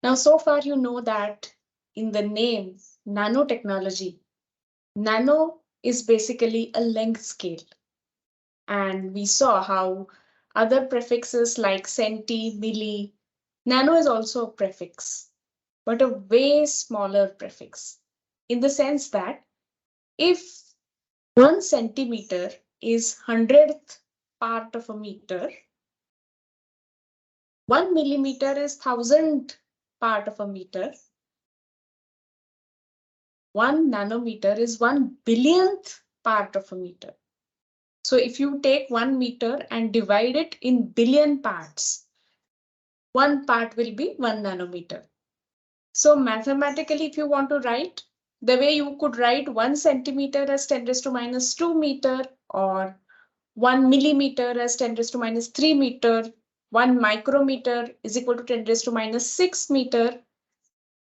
Now, so far, you know that in the name nanotechnology, nano is basically a length scale. And we saw how other prefixes like centi, milli, nano is also a prefix, but a way smaller prefix in the sense that if 1 centimeter is 100th part of a meter, 1 millimeter is 1000th part of a meter, 1 nanometer is 1 billionth part of a meter. So if you take 1 meter and divide it in billion parts, one part will be 1 nanometer. So mathematically, if you want to write, the way you could write 1 centimeter as 10 raised to minus 2 meter, or 1 millimeter as 10 raised to minus 3 meter, 1 micrometer is equal to 10 raised to minus 6 meter,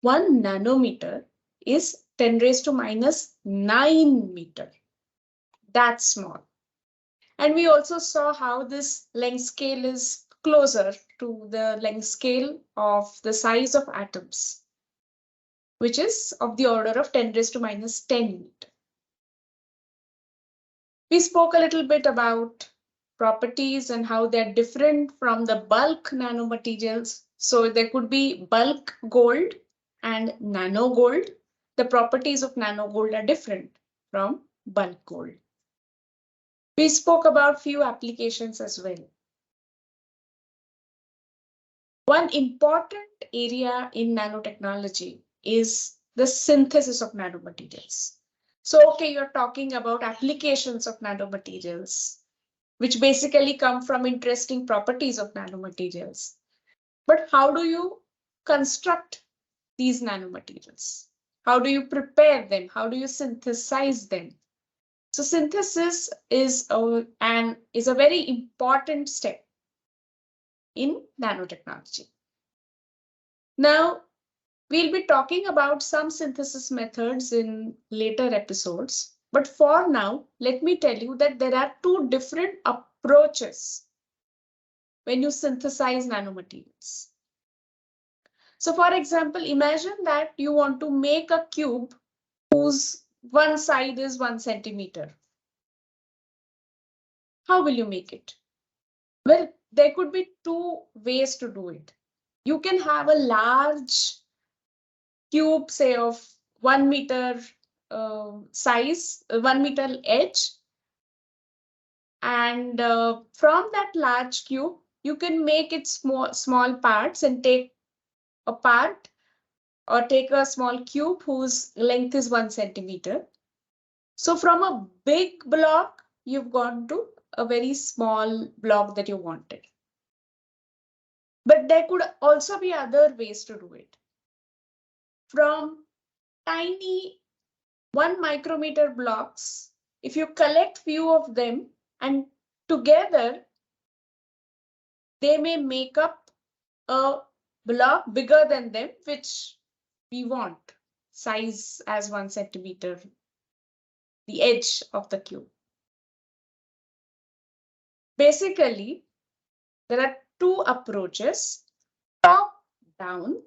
1 nanometer is 10 raised to minus 9 meter. That's small. And we also saw how this length scale is closer to the length scale of the size of atoms, which is of the order of 10 raised to minus 10 meter. We spoke a little bit about properties and how they're different from the bulk nanomaterials. So there could be bulk gold and nano gold. The properties of nano gold are different from bulk gold. We spoke about few applications as well. One important area in nanotechnology is the synthesis of nanomaterials. So, okay, you're talking about applications of nanomaterials, which basically come from interesting properties of nanomaterials. But how do you construct these nanomaterials? How do you prepare them? How do you synthesize them? So synthesis is a very important step in nanotechnology. Now, we'll be talking about some synthesis methods in later episodes. But for now, let me tell you that there are two different approaches when you synthesize nanomaterials. So for example, imagine that you want to make a cube whose one side is 1 centimeter. How will you make it? Well, there could be two ways to do it. You can have a large cube, say of 1 meter size, 1 meter edge. And from that large cube, you can make it small parts and take a part or take a small cube whose length is 1 centimeter. So from a big block, you've gone to a very small block that you wanted. But there could also be other ways to do it. From tiny 1 micrometer blocks, if you collect few of them and together, they may make up a block bigger than them, which we want, size as 1 centimeter, the edge of the cube. Basically, there are two approaches, top down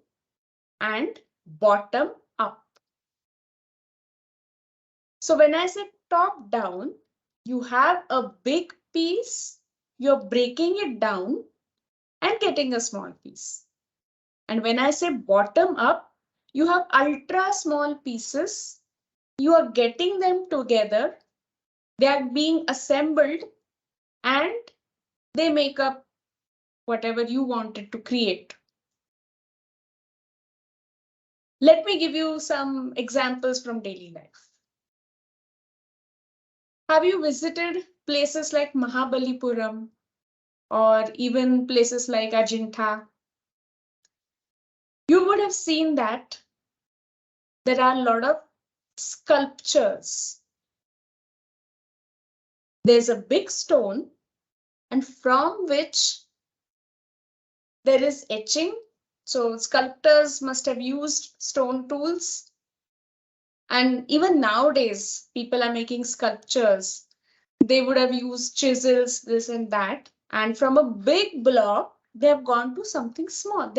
and bottom up. So when I say top down, you have a big piece, you're breaking it down and getting a small piece. And when I say bottom up, you have ultra small pieces, you are getting them together, they are being assembled and they make up whatever you wanted to create. Let me give you some examples from daily life. Have you visited places like Mahabalipuram or even places like Ajanta? You would have seen that there are a lot of sculptures. There's a big stone and from which there is etching. So sculptors must have used stone tools. And even nowadays, people are making sculptures. They would have used chisels, this and that. And from a big block, they have gone to something small.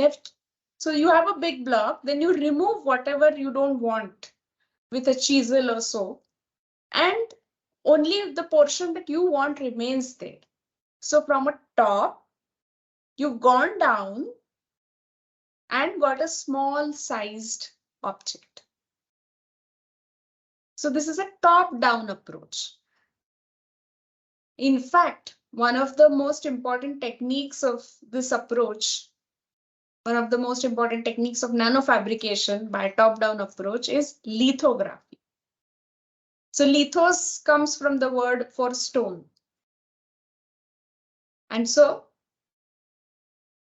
So you have a big block, then you remove whatever you don't want with a chisel or so, and only the portion that you want remains there. So from a top, you've gone down and got a small sized object. So this is a top-down approach. In fact, one of the most important techniques of this approach, one of the most important techniques of nanofabrication by top-down approach is lithography. So lithos comes from the word for stone. And so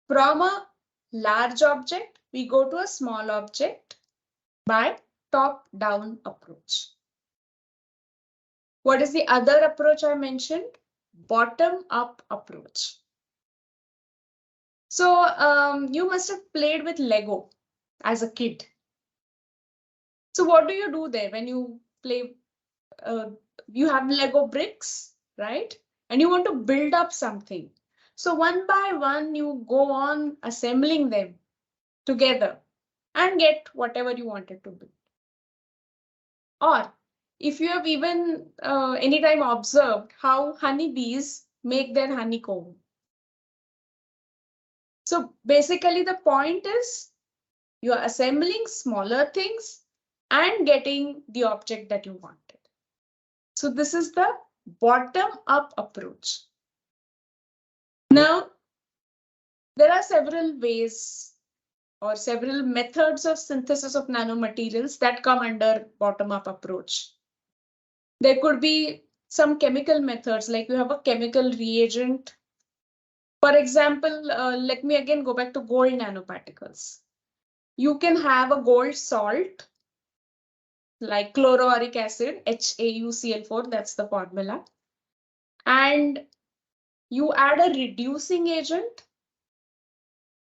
from a large object, we go to a small object by top-down approach. What is the other approach I mentioned? Bottom-up approach. So you must have played with Lego as a kid. So what do you do there when you play? You have Lego bricks, right? And you want to build up something. So one by one, you go on assembling them together and get whatever you wanted to build. Or if you have even anytime observed how honeybees make their honeycomb. So basically the point is you are assembling smaller things and getting the object that you wanted. So this is the bottom-up approach. Now, there are several ways or several methods of synthesis of nanomaterials that come under bottom-up approach. There could be some chemical methods, like you have a chemical reagent. For example, let me again go back to gold nanoparticles. You can have a gold salt, like chloroauric acid, HAUCl4, that's the formula. And you add a reducing agent.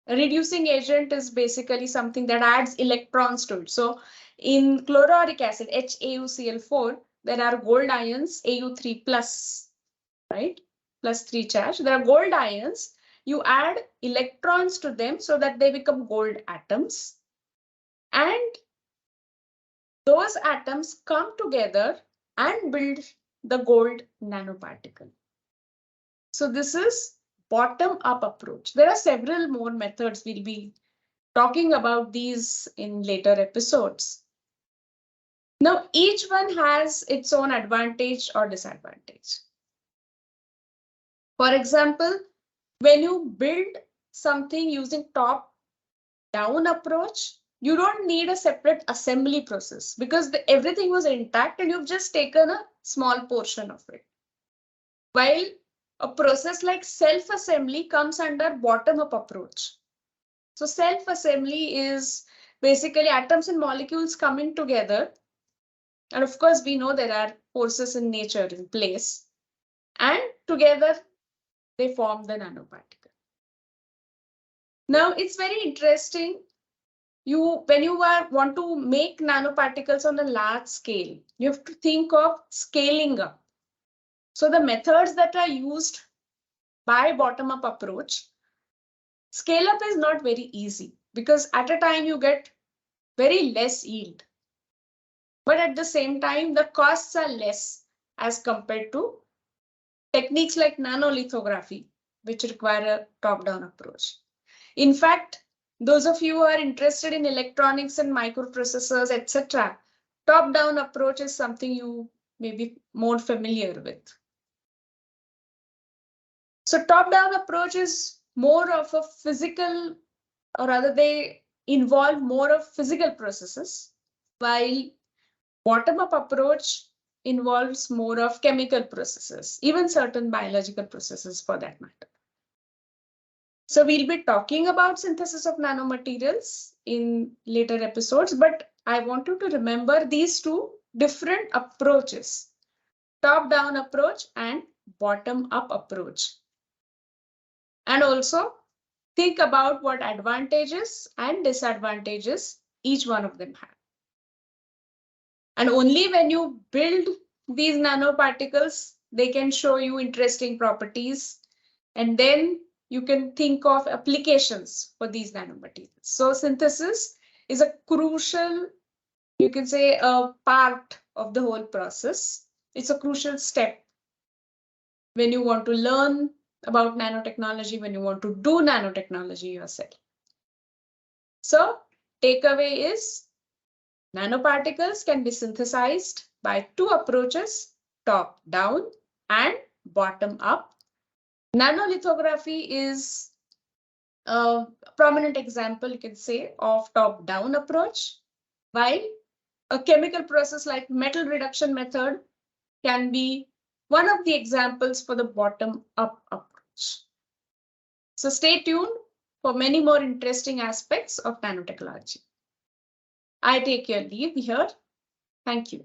A reducing agent is basically something that adds electrons to it. So in chloroauric acid, HAUCl4, there are gold ions, Au3 plus, right? Plus 3 charge. There are gold ions. You add electrons to them so that they become gold atoms. And those atoms come together and build the gold nanoparticle. So this is bottom-up approach. There are several more methods. We'll be talking about these in later episodes. Now, each one has its own advantage or disadvantage. For example, when you build something using top-down approach, you don't need a separate assembly process because everything was intact and you've just taken a small portion of it. While a process like self-assembly comes under bottom-up approach. So self-assembly is basically atoms and molecules coming together. And of course, we know there are forces in nature in place. And together, they form the nanoparticle. Now, it's very interesting. When you want to make nanoparticles on a large scale, you have to think of scaling up. So the methods that are used by bottom-up approach, scale up is not very easy because at a time you get very less yield. But at the same time, the costs are less as compared to techniques like nanolithography, which require a top-down approach. In fact, those of you who are interested in electronics and microprocessors, etc., top-down approach is something you may be more familiar with. So top-down approach is more of a physical, or rather they involve more of physical processes, while bottom-up approach involves more of chemical processes, even certain biological processes for that matter. So we'll be talking about synthesis of nanomaterials in later episodes, but I want you to remember these two different approaches, top-down approach and bottom-up approach. And also think about what advantages and disadvantages each one of them have. And only when you build these nanoparticles, they can show you interesting properties. And then you can think of applications for these nanomaterials. So synthesis is a crucial, you can say, a part of the whole process. It's a crucial step when you want to learn about nanotechnology, when you want to do nanotechnology yourself. So takeaway is nanoparticles can be synthesized by two approaches, top down and bottom up. Nanolithography is a prominent example, you can say, of top down approach, while a chemical process like metal reduction method can be one of the examples for the bottom up approach. So stay tuned for many more interesting aspects of nanotechnology. I take your leave here. Thank you.